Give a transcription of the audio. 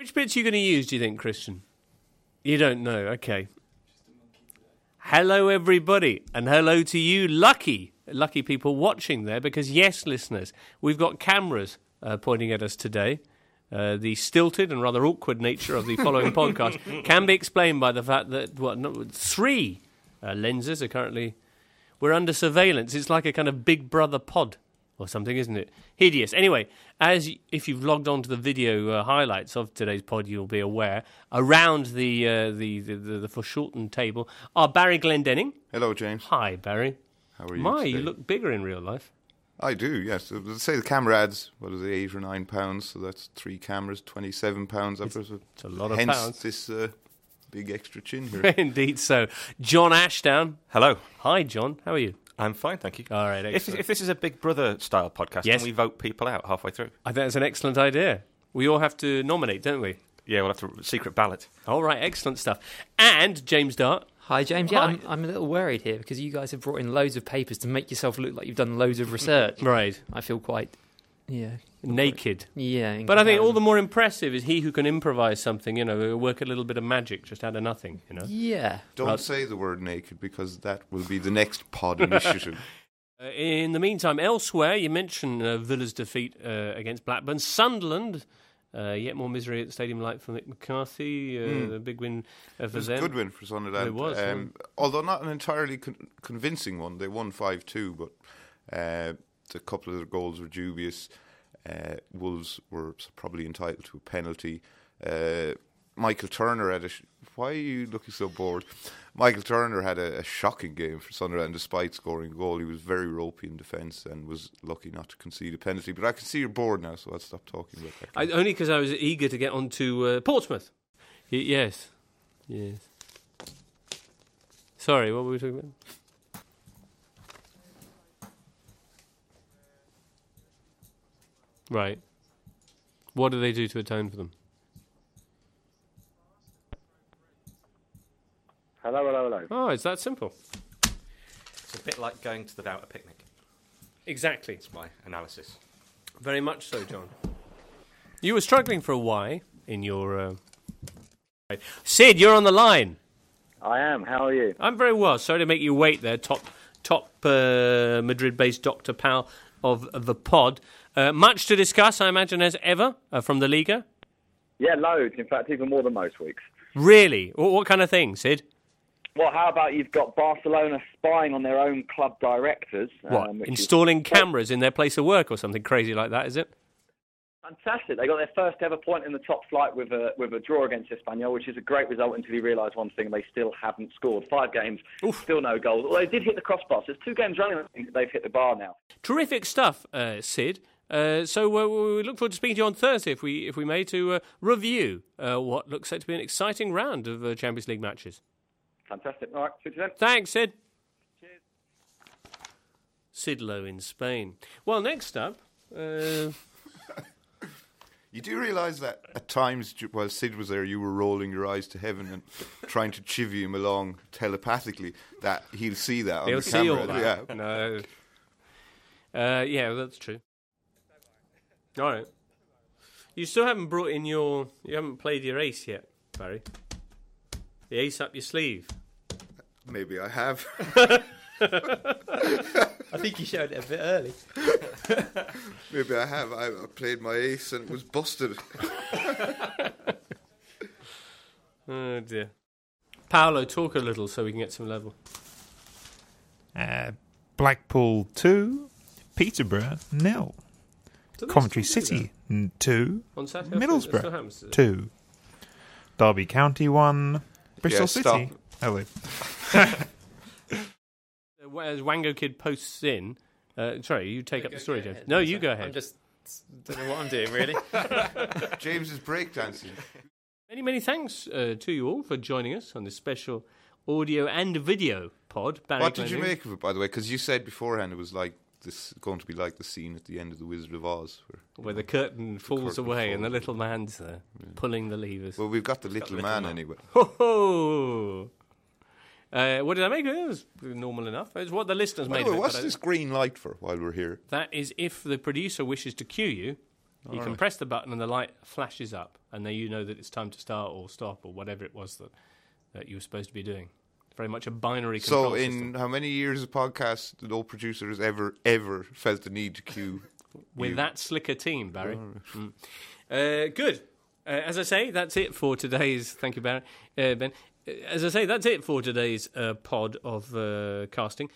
Which bits are you going to use, do you think, Christian? You don't know, okay. Hello, everybody, and hello to you, lucky people watching there, because, yes, listeners, we've got cameras pointing at us today. The stilted and rather awkward nature of the following podcast can be explained by the fact that, three lenses are currently... We're under surveillance. It's like a kind of Big Brother pod or something, isn't it? Hideous. Anyway, if you've logged on to the video highlights of today's pod, you'll be aware, around the foreshortened table are Barry Glendenning. Hello, James. Hi, Barry. How are you today? You look bigger in real life. I do, yes. Let's say the camera adds, £8 or £9, so that's 3 cameras, £27. It's a lot of hence pounds. This big extra chin here. Indeed so. John Ashdown. Hello. Hi, John. How are you? I'm fine, thank you. All right, excellent. If this is a Big Brother-style podcast, yes. Can we vote people out halfway through? I think that's an excellent idea. We all have to nominate, don't we? Yeah, we'll have to secret ballot. All right, excellent stuff. And James Dart. Hi, James. Hi. Yeah, I'm a little worried here because you guys have brought in loads of papers to make yourself look like you've done loads of research. Right. I feel quite, naked. Yeah. But I think all the more impressive is he who can improvise something, work a little bit of magic just out of nothing, Yeah. Don't say the word naked, because that will be the next pod initiative. In the meantime, elsewhere, you mentioned Villa's defeat against Blackburn. Sunderland, yet more misery at the Stadium Light for Mick McCarthy. A big win for It was them. a good win for Sunderland. It was. Although not an entirely convincing one. They won 5-2, but a couple of their goals were dubious. Wolves were probably entitled to a penalty. Michael Turner had why are you looking so bored? Michael Turner had a shocking game for Sunderland despite scoring a goal. He was very ropey in defence and was lucky not to concede a penalty. But I can see you're bored now, so I'll stop talking about that. Only because I was eager to get on to Portsmouth. Yes. Sorry, what were we talking about? Right. What do they do to atone for them? Hello. Oh, it's that simple. It's a bit like going to the Wouter picnic. Exactly. That's my analysis. Very much so, John. You were struggling for a why in your... Sid, you're on the line. I am. How are you? I'm very well. Sorry to make you wait there, top Madrid-based Dr. Pal of the pod. Much to discuss, I imagine, as ever, from the Liga? Yeah, loads. In fact, even more than most weeks. Really? What kind of thing, Sid? Well, how about you've got Barcelona spying on their own club directors? What, installing cameras in their place of work or something crazy like that, is it? Fantastic. They got their first ever point in the top flight with a draw against Espanyol, which is a great result until you realise one thing, they still haven't scored. 5 games, still no goals. Although they did hit the crossbar. So it's 2 games running, I think they've hit the bar now. Terrific stuff, Sid. So we look forward to speaking to you on Thursday, if we may, to review what looks set to be an exciting round of Champions League matches. Fantastic. All right, see you then. Thanks, Sid. Cheers. Sid Lowe in Spain. Well, next up... You do realise that at times while Sid was there, you were rolling your eyes to heaven and trying to chivvy him along telepathically, that he'll see that on He'll the camera. see all that. Yeah. No. Yeah, that's true. All right. You still haven't brought in you haven't played your ace yet, Barry. The ace up your sleeve. Maybe I have. I think you showed it a bit early. Maybe I have. I played my ace and it was busted. Oh, dear. Paolo, talk a little so we can get some level. Blackpool 2, Peterborough 0. Coventry City 2, On Saturday, Middlesbrough 2. Derby County 1, Bristol City. Hello. As Wango Kid posts in... sorry, you take up the story, James. Ahead. No, you go ahead. I'm just... don't know what I'm doing, really. James is breakdancing. Many, many thanks to you all for joining us on this special audio and video pod. Barry What did you Glendenning. make of it, by the way? Because you said beforehand it was like this, going to be like the scene at the end of The Wizard of Oz. Where the curtain falls curtain away falls and the away. little man's there, pulling the levers. Well, we've got the little man anyway. Ho ho! What did I make of it? It was normal enough. It's what the listeners By made the of way, it. what's but this green light for while we're here? that is if the producer wishes to cue you You can press the button and the light flashes up, and then you know that it's time to start or stop or whatever it was that you were supposed to be doing. Very much a binary control system. How many years of podcast no producer has ever felt the need to cue with you? That slicker team, Barry? Good. As I say, that's it for today's. Thank you, Barry. Ben. As I say, that's it for today's pod of casting.